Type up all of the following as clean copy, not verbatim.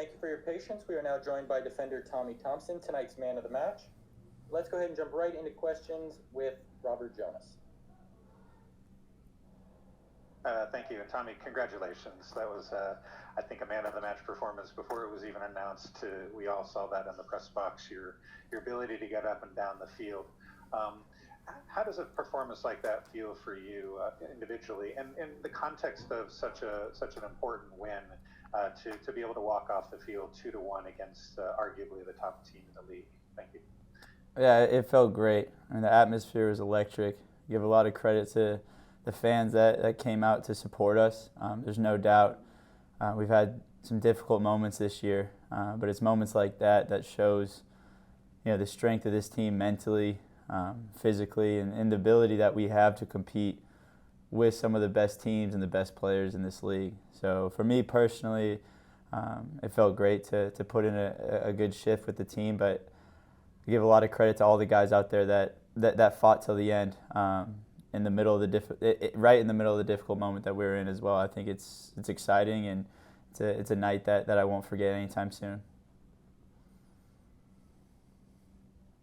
Thank you for your patience. We are now joined by defender Tommy Thompson, tonight's man of the match. Let's go ahead and jump right into questions with Robert Jonas. Thank you, and Tommy, congratulations. That was, I think, a man of the match performance before it was even announced. We all saw that in the press box. Your ability to get up and down the field. How does a performance like that feel for you individually, and in the context of such an important win, to be able to walk off the field 2-1 against arguably the top team in the league? Thank you. Yeah, it felt great. I mean, the atmosphere was electric. Give a lot of credit to the fans that came out to support us. There's no doubt we've had some difficult moments this year, but it's moments like that shows, the strength of this team mentally, physically, and the ability that we have to compete with some of the best teams and the best players in this league. So for me personally, it felt great to put in a good shift with the team, but I give a lot of credit to all the guys out there that fought till the end. In the middle of right in the middle of the difficult moment that we're in as well. I think it's exciting, and it's a night that I won't forget anytime soon.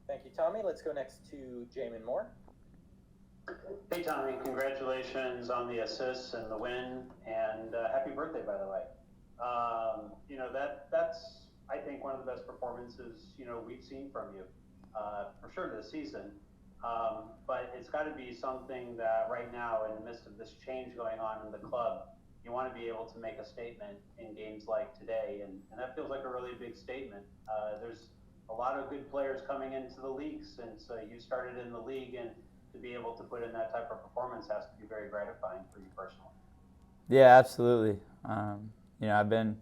Thank you, Tommy. Let's go next to Jamin Moore. Hey, Tommy. Congratulations on the assists and the win, and happy birthday, by the way. That's I think one of the best performances we've seen from you, for sure this season. But it's got to be something that right now, in the midst of this change going on in the club, you want to be able to make a statement in games like today, and that feels like a really big statement. There's a lot of good players coming into the league since you started in the league, and to be able to put in that type of performance has to be very gratifying for you personally. Yeah, absolutely. I've been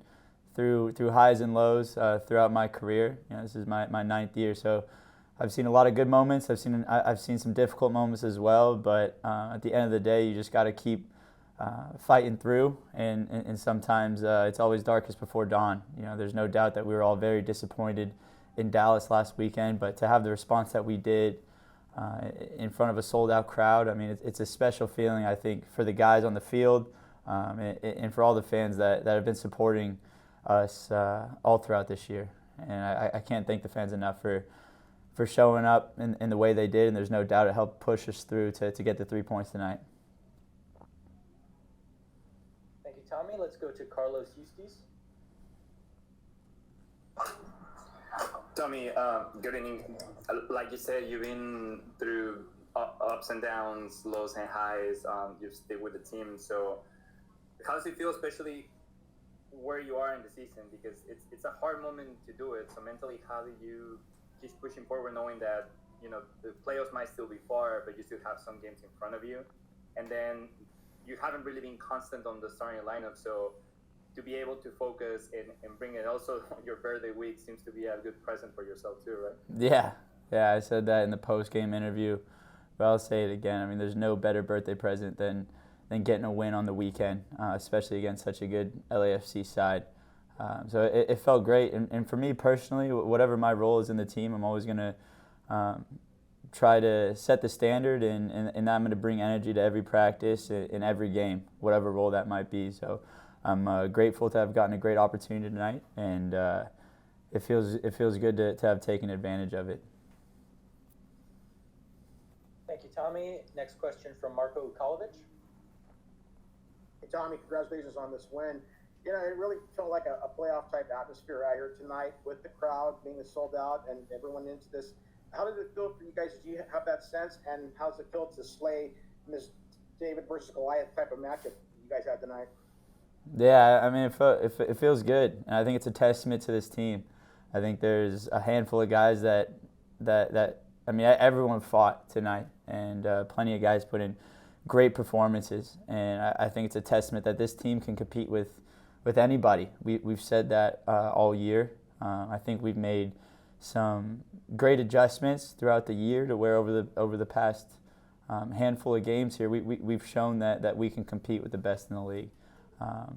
through highs and lows throughout my career. This is my 9th year, so I've seen a lot of good moments. I've seen some difficult moments as well. But at the end of the day, you just got to keep fighting through. And sometimes it's always darkest before dawn. There's no doubt that we were all very disappointed in Dallas last weekend. But to have the response that we did in front of a sold-out crowd, I mean, it's a special feeling, I think, for the guys on the field and for all the fans that have been supporting us all throughout this year. And I can't thank the fans enough for showing up in the way they did, and there's no doubt it helped push us through to get the 3 points tonight. Thank you, Tommy. Let's go to Carlos Eustace. Tommy, good evening. Like you said, you've been through ups and downs, lows and highs. You've stayed with the team. So how does it feel, especially where you are in the season? Because it's a hard moment to do it. So mentally, how do you keep pushing forward, knowing that the playoffs might still be far, but you still have some games in front of you, and then you haven't really been constant on the starting lineup. So to be able to focus and bring it, also your birthday week seems to be a good present for yourself too, right? Yeah, I said that in the post-game interview, but I'll say it again. I mean, there's no better birthday present than getting a win on the weekend, especially against such a good LAFC side. So it felt great. And for me personally, whatever my role is in the team, I'm always going to try to set the standard, and I'm going to bring energy to every practice, in every game, whatever role that might be. So I'm grateful to have gotten a great opportunity tonight, and it feels good to have taken advantage of it. Thank you, Tommy. Next question from Marko Ukalovic. Hey, Tommy, congratulations on this win. It really felt like a playoff-type atmosphere out here tonight with the crowd being sold out and everyone into this. How did it feel for you guys? Did you have that sense? And how does it feel to slay this David versus Goliath type of matchup you guys had tonight? Yeah, I mean, it feels good. And I think it's a testament to this team. I think there's a handful of guys that I mean, everyone fought tonight, and plenty of guys put in great performances. And I think it's a testament that this team can compete with anybody. We've said that all year. I think we've made some great adjustments throughout the year to where over the past handful of games here, we've shown that we can compete with the best in the league.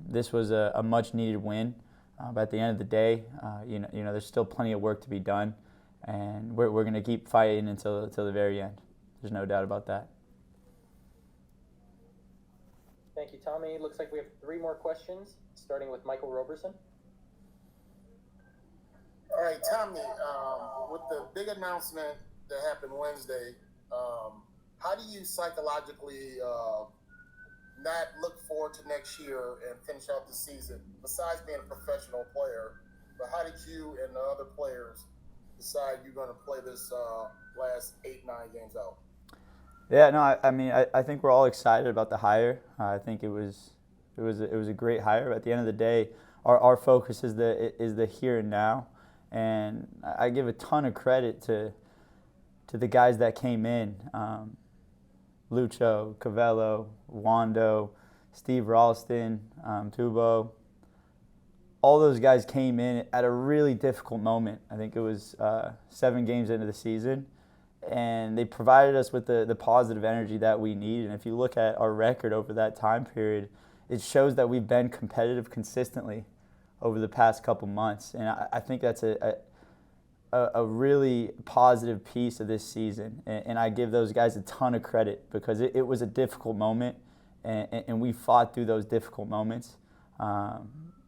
This was a much needed win, but at the end of the day, there's still plenty of work to be done, and we're going to keep fighting until the very end. There's no doubt about that. Thank you, Tommy. Looks like we have 3 more questions, starting with Michael Roberson. All right, Tommy, with the big announcement that happened Wednesday, how do you psychologically not look forward to next year and finish out the season? Besides being a professional player, but how did you and the other players decide you're going to play this last 8-9 games out? Yeah, no, I mean, I think we're all excited about the hire. I think it was a great hire. At the end of the day, our focus is the here and now, and I give a ton of credit to the guys that came in, Lucho, Cavello, Wando, Steve Ralston, Tubo. All those guys came in at a really difficult moment. I think it was 7 games into the season, and they provided us with the positive energy that we need. And if you look at our record over that time period, it shows that we've been competitive consistently over the past couple months. And I think that's a really positive piece of this season. And I give those guys a ton of credit because it was a difficult moment, and we fought through those difficult moments.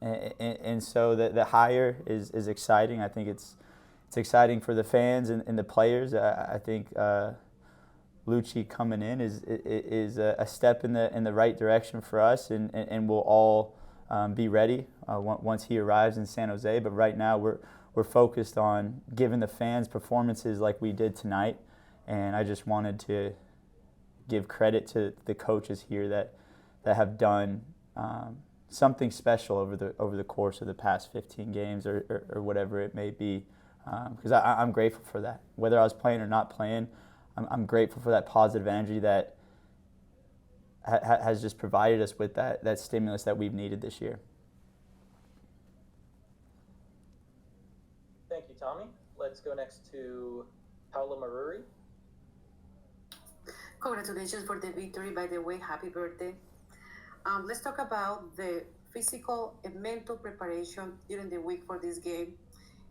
And so the hire is exciting. I think it's exciting for the fans and the players. I think Lucci coming in is a step in the right direction for us, and we'll all be ready once he arrives in San Jose. But right now we're focused on giving the fans performances like we did tonight, and I just wanted to give credit to the coaches here that have done something special over the course of the past 15 games or whatever it may be, because I'm grateful for that. Whether I was playing or not playing, I'm grateful for that positive energy that has just provided us with that stimulus that we've needed this year. Thank you, Tommy. Let's go next to Paula Maruri. Congratulations for the victory, by the way. Happy birthday. Let's talk about the physical and mental preparation during the week for this game.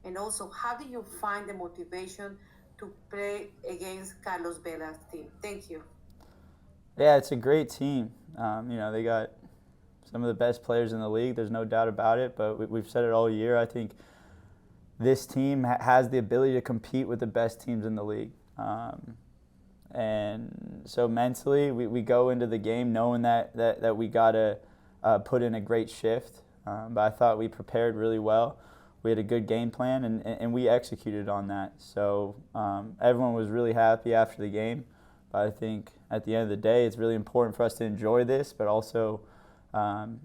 And also, how do you find the motivation to play against Carlos Vela's team? Thank you. Yeah, it's a great team. They got some of the best players in the league. There's no doubt about it. But we've said it all year. I think this team has the ability to compete with the best teams in the league. And so mentally, we go into the game knowing that we got to put in a great shift. But I thought we prepared really well. We had a good game plan, and we executed on that. So everyone was really happy after the game. But I think at the end of the day, it's really important for us to enjoy this, but also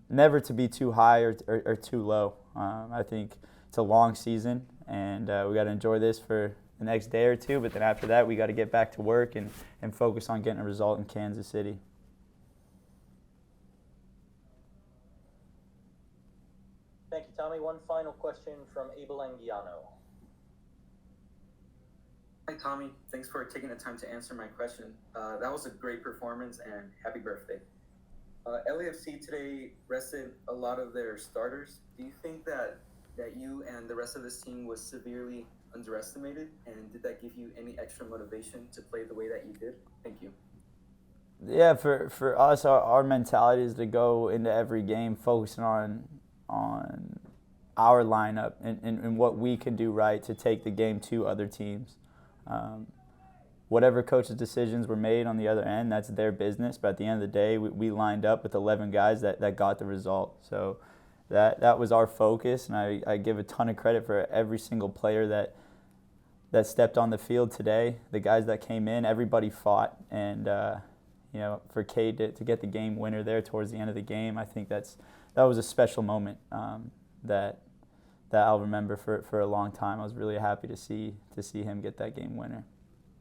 never to be too high or too low. I think it's a long season, and we got to enjoy this for the next day or two. But then after that, we got to get back to work and focus on getting a result in Kansas City. Thank you, Tommy. One final question from Abel Anguiano. Hi, Tommy. Thanks for taking the time to answer my question. That was a great performance, and happy birthday. LAFC today rested a lot of their starters. Do you think that you and the rest of this team was severely underestimated, and did that give you any extra motivation to play the way that you did? Thank you. Yeah, for us, our mentality is to go into every game focusing on our lineup and what we can do right to take the game to other teams. Whatever coach's decisions were made on the other end, that's their business. But at the end of the day, we lined up with 11 guys that got the result. So that was our focus, and I give a ton of credit for every single player that stepped on the field today. The guys that came in, everybody fought, and for Cade to get the game winner there towards the end of the game, I think that was a special moment that I'll remember for a long time. I was really happy to see him get that game winner.